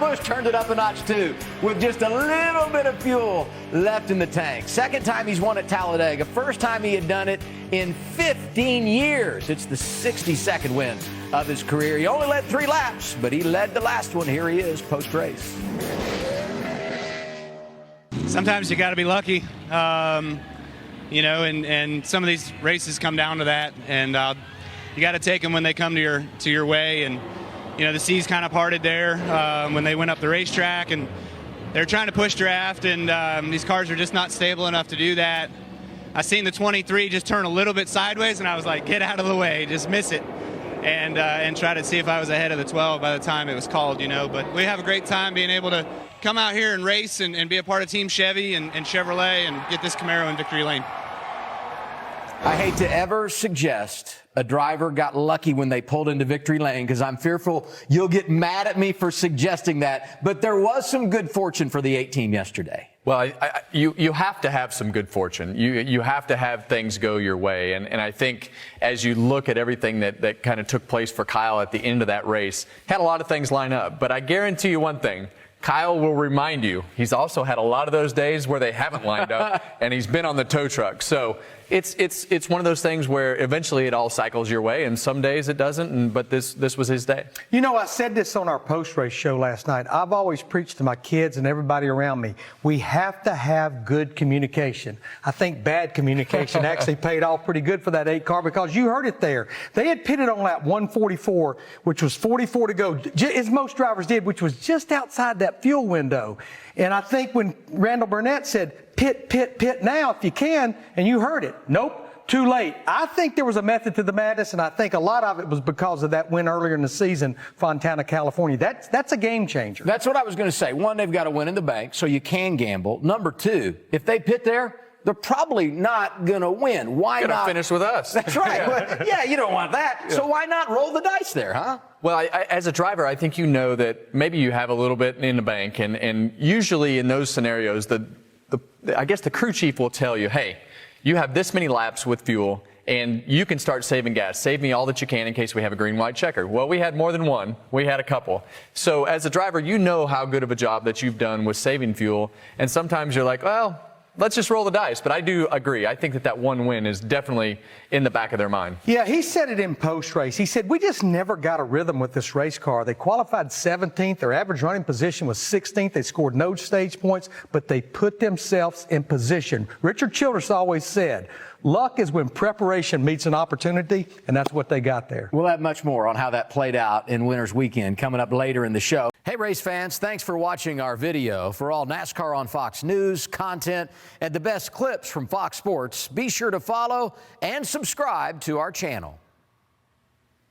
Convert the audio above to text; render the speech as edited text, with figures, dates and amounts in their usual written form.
Busch turned it up a notch too, with just a little bit of fuel left in the tank. Second time he's won at Talladega. First time he had done it in 15 years. It's the 62nd win of his career. He only led 3 laps, but he led the last one. Here he is post-race. Sometimes you got to be lucky, and some of these races come down to that, and you got to take them when they come to your way. And the seas kind of parted there when they went up the racetrack, and they're trying to push draft, and these cars are just not stable enough to do that. I seen the 23 just turn a little bit sideways, and I was like, get out of the way, just miss it, and try to see if I was ahead of the 12 by the time it was called, But we have a great time being able to come out here and race and be a part of Team Chevy and Chevrolet and get this Camaro in victory lane. I hate to ever suggest a driver got lucky when they pulled into victory lane, because I'm fearful you'll get mad at me for suggesting that. But there was some good fortune for the 8 team yesterday. Well, you have to have some good fortune. You have to have things go your way. And I think as you look at everything that kind of took place for Kyle at the end of that race, had a lot of things line up. But I guarantee you one thing. Kyle will remind you, he's also had a lot of those days where they haven't lined up, and he's been on the tow truck. So it's one of those things where eventually it all cycles your way, and some days it doesn't, but this was his day. I said this on our post-race show last night. I've always preached to my kids and everybody around me, we have to have good communication. I think bad communication actually paid off pretty good for that 8 car, because you heard it there. They had pitted on lap 144, which was 44 to go, as most drivers did, which was just outside that fuel window. And I think when Randall Burnett said, pit, pit, pit now if you can, and you heard it. Nope, too late. I think there was a method to the madness, and I think a lot of it was because of that win earlier in the season, Fontana, California. That's a game changer. That's what I was going to say. One, they've got to win in the bank, so you can gamble. Number 2, if they pit there, they're probably not going to win. Why not? Going to finish with us. That's right. Yeah, you don't want that. Yeah. So why not roll the dice there, huh? Well, as a driver, I think that maybe you have a little bit in the bank, and usually in those scenarios, I guess the crew chief will tell you, hey, you have this many laps with fuel, and you can start saving gas. Save me all that you can in case we have a green-white checker. Well, we had more than one. We had a couple. So as a driver, you know how good of a job that you've done with saving fuel, and sometimes you're like, well, let's just roll the dice. But I do agree. I think that one win is definitely in the back of their mind. Yeah, he said it in post-race. He said, we just never got a rhythm with this race car. They qualified 17th. Their average running position was 16th. They scored no stage points, but they put themselves in position. Richard Childress always said, luck is when preparation meets an opportunity, and that's what they got there. We'll have much more on how that played out in Winners Weekend coming up later in the show. Hey, race fans, thanks for watching our video. For all NASCAR on Fox News, content, and the best clips from Fox Sports, be sure to follow and subscribe to our channel.